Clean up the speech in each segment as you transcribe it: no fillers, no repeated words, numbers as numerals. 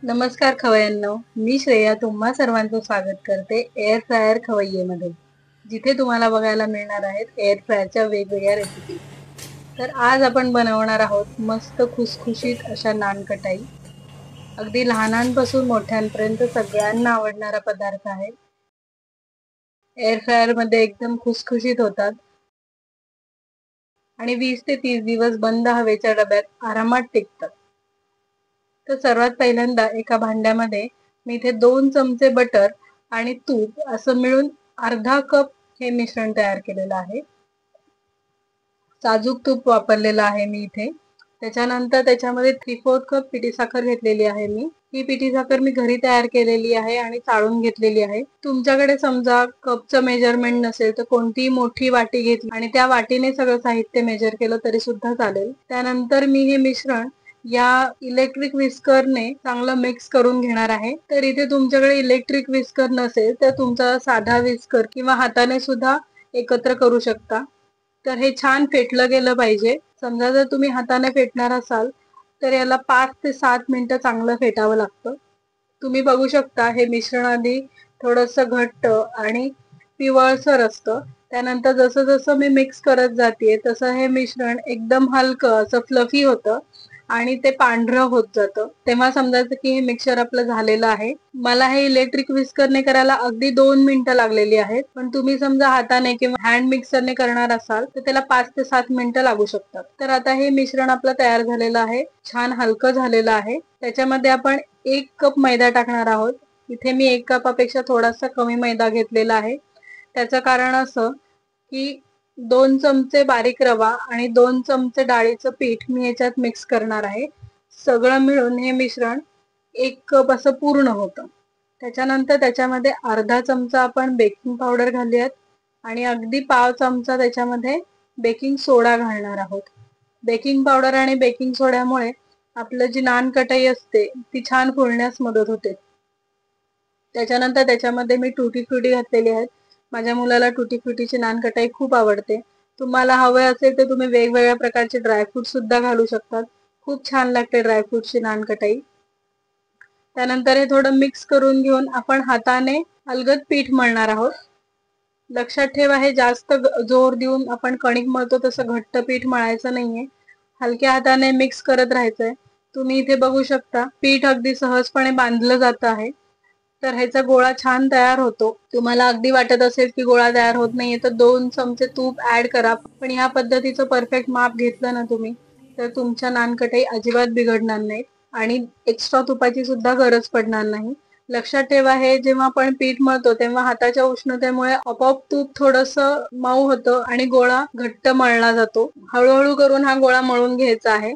नमस्कार खवय्यांनो, मी श्रेया तुम्हा सर्वांचं स्वागत करते एअर फ्रायर खवय्येमध्ये, जिथे तुम्हाला बघायला मिळणार आहेत एअर फ्रायरच्या वेगवेगळ्या रेसिपी। तर आज आपण बनवणार आहोत मस्त खुसखुशीत अशा नानकटाई। अगदी लहानांपासून मोठ्यांपर्यंत सगळ्यांना आवडणारा पदार्थ आहे। एअर फ्रायर मध्ये एकदम खुसखुशीत होतात आणि 20 ते 30 दिवस बंद हवेच्या डब्यात आरामात टिकतात। तर सर्वात पहिल्यांदा एका भांड्यामध्ये मी इथे 2 चमचे बटर आणि तूप असं मिळून अर्धा कप हे मिश्रण तयार केलेलं आहे। साजूक तूप वापरलेलं आहे मी इथे। त्याच्यानंतर त्याच्यामध्ये 3/4 कप पिठी साखर घेतलेली आहे मी। ही पिठी साखर मी घरी तयार केलेली आहे आणि चाळून घेतलेली आहे। तुमच्याकडे समजा कपचं मेजरमेंट नसेल तर कोणतीही मोठी वाटी घेतली आणि त्या वाटीने सगळं साहित्य मेजर केलं तरी सुद्धा चालेल। त्यानंतर मी हे मिश्रण या इलेक्ट्रिक विस्करने चांगलं मिक्स करून घेणार आहे। तर इथे तुमच्याकडे इलेक्ट्रिक विस्कर नसेल तर तुमचा साधा विस्कर किंवा हाताने सुद्धा एकत्र करू शकता। तर हे छान फेटलं गेलं पाहिजे। समजा जर तुम्ही हाताने फेटणार असाल तर याला 5 ते 7 मिनिटं चांगलं फेटावं लागतं। तुम्ही बघू शकता हे मिश्रण आधी थोडंसं घट्ट आणि पिवळसर असतं। त्यानंतर जसं जसं मी मिक्स करत जाते तसं हे मिश्रण एकदम हलकं असं फ्लफी होतं आणि ते पांढरं होत जातं। तेव्हा समजायचं की हे मिक्सचर आपलं झालेलं आहे। मला हे इलेक्ट्रिक विस्करने करायला अगदी 2 मिनिटं लागलेली आहेत, पण तुम्ही समजा हाताने किंवा हँड मिक्सरने करणार असाल तर त्याला 5 ते 7 मिनिटं लागू शकतात। तर आता हे मिश्रण आपलं तयार झालेलं आहे, छान हलकं झालेलं आहे। त्याच्यामध्ये आपण 1 कप मैदा टाकणार आहोत। इथे मी 1 कपापेक्षा थोडासा कमी मैदा घेतलेला आहे। त्याचं कारण असं की 2 चमचे बारीक रवा आणि 2 चमचे डाळीचं पीठ मी याच्यात मिक्स करणार आहे। सगळं मिळून हे मिश्रण 1 कप असं पूर्ण होतं। त्याच्यानंतर त्याच्यामध्ये अर्धा चमचा आपण बेकिंग पावडर घालूयात आणि अगदी पाव चमचा त्याच्यामध्ये बेकिंग सोडा घालणार आहोत। बेकिंग पावडर आणि बेकिंग सोड्यामुळे आपलं जी नानकटाई असते ती छान फुलण्यास मदत होते। त्याच्यानंतर त्याच्यामध्ये मी टुटी फ्रुटी घातलेली आहेत। माझ्या मुलाला टुटी फ्रुटीची नानकटाई खूप आवडते। तुम्हाला हवे असेल तर तुम्ही वेगवेगळ्या प्रकारचे ड्रायफ्रूट सुद्धा घालू शकतात। खूप छान लागते ड्रायफ्रूटची नानकटाई। त्यानंतर हे थोडं मिक्स करून घेऊन आपण हाताने अलगद पीठ मळणार आहोत। लक्षात ठेवा हे जास्त जोर देऊन आपण कणिक मळतो तसं घट्ट पीठ मळायचं नाहीये। हलक्या हाताने मिक्स करत राहायचंय। तुम्ही इथे बघू शकता पीठ अगदी सहजपणे बांधलं जात आहे। तर ह्याचा गोळा छान तयार होतो। तुम्हाला अगदी वाटत असेल की गोळा तयार होत नाहीये तर 2 चमचे तूप ऍड करा। पण ह्या पद्धतीचं परफेक्ट माप घेतलं ना तुम्ही तर तुमच्या नानकटाई अजिबात बिघडणार नाहीत आणि एक्स्ट्रा तुपाची सुद्धा गरज पडणार नाही। लक्षात ठेवा हे जेव्हा आपण पीठ मळतो तेव्हा हाताच्या उष्णतेमुळे आपोआप तूप थोडंसं मऊ होतं आणि गोळा घट्ट मळला जातो। हळूहळू करून हा गोळा मळून घ्यायचा आहे।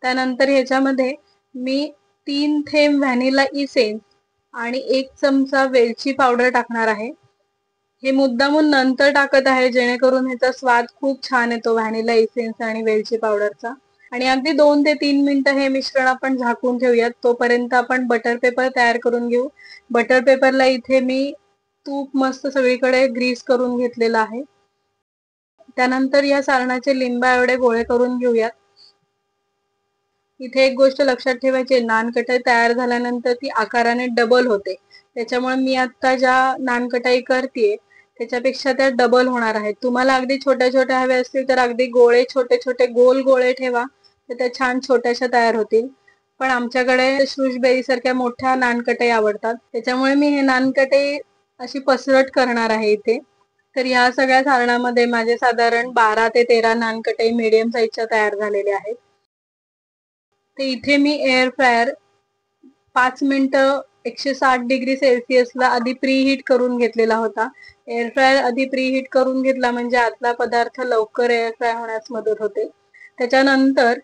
त्यानंतर ह्याच्यामध्ये मी 3 थेंब व्हॅनिला इसेन्स आणि 1 चमचा वेलची पावडर टाकणार आहे। हे मुद्दामून नंतर टाकत आहे जेणेकरून ह्याचा स्वाद खूप छान येतो व्हॅनिला इसेन्स आणि वेलची पावडरचा। आणि अगदी 2 ते 3 मिनिटं हे मिश्रण आपण झाकून ठेवूयात। तोपर्यंत आपण बटर पेपर तयार करून घेऊ। बटर पेपरला इथे मी तूप मस्त सगळीकडे ग्रीस करून घेतलेलं आहे। त्यानंतर या सारणाचे लिंबा एवढे गोळे करून घेऊयात। इथे एक गोष्ट लक्षात ठेवायची, नानकटाई तयार झाल्यानंतर ती आकाराने डबल होते। त्याच्यामुळे मी आता ज्या नानकटाई करतेय त्याच्यापेक्षा त्या डबल होणार आहेत। तुम्हाला अगदी छोट्या छोट्या हवे असतील तर अगदी गोळे छोटे छोटे गोल गोळे ठेवा तर त्या छान छोट्याशा तयार होतील। पण आमच्याकडे श्रुशबेरी सारख्या मोठ्या नानकटाई आवडतात, त्याच्यामुळे मी हे नानकटाई अशी पसरट करणार आहे इथे। तर ह्या सगळ्या सारणामध्ये माझे साधारण 12 ते 13 नानकटाई मीडियम साईजच्या तयार झालेल्या आहेत। तर इथे मी एअर फ्रायर 5 मिनिटं 160 डिग्री सेल्सिअसला आधी प्रीहीट करून घेतलेला होता। एअर फ्रायर आधी प्रीहीट करून घेतला म्हणजे आतला पदार्थ लवकर एअर फ्राय होण्यास मदत होते। त्याच्यानंतर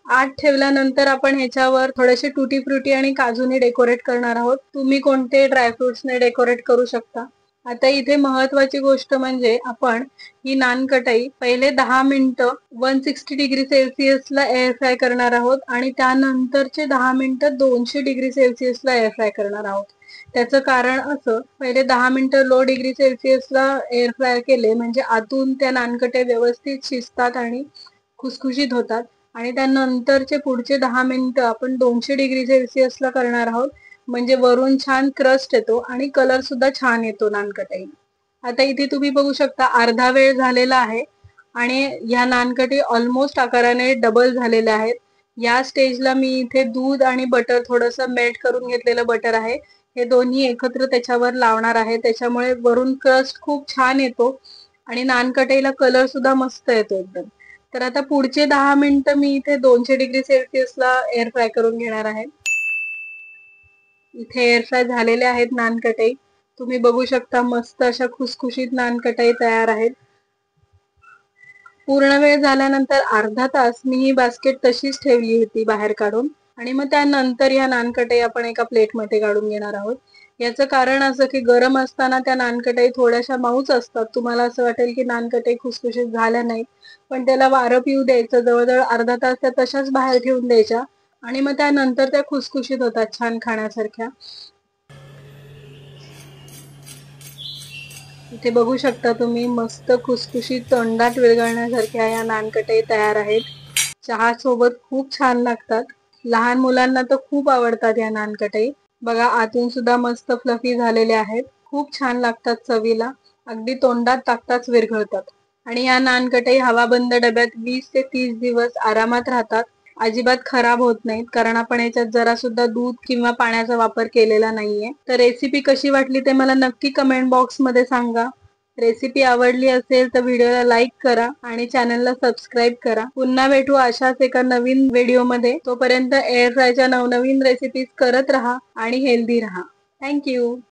आत ठेवल्यानंतर आपण ह्याच्यावर थोडेसे टुटी फ्रुटी आणि काजूने डेकोरेट करणार आहोत। तुम्ही कोणते ड्रायफ्रुट्सने डेकोरेट करू शकता। आता इथे महत्वाची गोष्ट म्हणजे आपण ही नानकटाई पहिले 10 मिनिटं 160 डिग्री सेल्सिअसला एअर फ्राय करणार आहोत आणि त्यानंतरचे 10 मिनिटं 200 डिग्री सेल्सिअसला एअर फ्राय करणार आहोत। त्याचं कारण असं, पहिले 10 मिनिटं लो डिग्री सेल्सिअसला एअर फ्राय केले म्हणजे आतून त्या नानकटाई व्यवस्थित शिजतात आणि खुसखुशीत होतात आणि त्यानंतरचे पुढचे 10 मिनिटं आपण 200 डिग्री सेल्सिअसला करणार आहोत, म्हणजे वरून छान क्रस्ट येतो आणि कलर सुद्धा छान येतो नानकटाई. आता इथे तुम्ही बघू शकता अर्धा वेळ झालेला आहे आणि ह्या नानकटी ऑलमोस्ट आकाराने डबल झालेल्या आहेत. या स्टेजला मी इथे दूध आणि बटर थोडंसं मेल्ट करून घेतलेलं बटर आहे, हे दोन्ही एकत्र त्याच्यावर लावणार आहे. त्याच्यामुळे वरून क्रस्ट खूप छान येतो आणि नानकटाईला कलर सुद्धा मस्त येतो एकदम. तर आता पुढचे 10 मिनिटं मी इथे 200 डिग्री सेल्सिअसला एअर फ्राय करून घेणार आहे. इथे एअर फ्राय झालेले आहेत नानकटाई. तुम्ही बघू शकता मस्त अशा खुसखुशीत नानकटाई तयार आहेत. पूर्ण वेळ झाल्यानंतर अर्धा तास मी ही बास्केट तशीच ठेवली होती बाहेर काढून आणि मग त्यानंतर ह्या नानकटाई आपण एका प्लेटमध्ये काढून घेणार आहोत. याचं कारण असं की गरम असताना त्या नानकटाई थोड्याशा मऊच असतात. तुम्हाला असं वाटेल की नानकटाई खुसखुशीत झाल्या नाहीत, पण त्याला वारं पिऊ द्यायचं. जवळजवळ अर्धा तास त्या तशाच बाहेर ठेवून द्यायच्या आणि मग त्यानंतर त्या खुसखुशीत होतात छान खाण्यासारख्या. इथे बघू शकता तुम्ही मस्त खुसखुशीत तोंडात विरघळण्यासारख्या या नानकटाई तयार आहेत. चहा सोबत खूप छान लागतात. लहान मुलांना तर खूप आवडतात या नानकटाई. बघा आतून सुद्धा मस्त फ्लफी झालेले आहेत. खूप छान लागतात चवीला. अगदी तोंडात टाकताच विरघळतात. आणि या नानकटाई हवाबंद डब्यात 20 ते 30 दिवस आरामात राहतात. अजिबात खराब होत नाहीत, कारण आपण याच्यात जरा सुद्धा दूध किंवा पाण्याचा वापर केलेला नाहीये. तर रेसिपी कशी वाटली ते मला नक्की कमेंट बॉक्स मध्ये सांगा. रेसिपी आवडली असेल तर व्हिडिओला लाईक करा आणि चॅनलला सबस्क्राईब करा. पुन्हा भेटू अशाच एका नवीन व्हिडिओमध्ये. तोपर्यंत एअर फ्रायच्या नवनवीन रेसिपीज करत राहा आणि हेल्दी राहा. थँक्यू.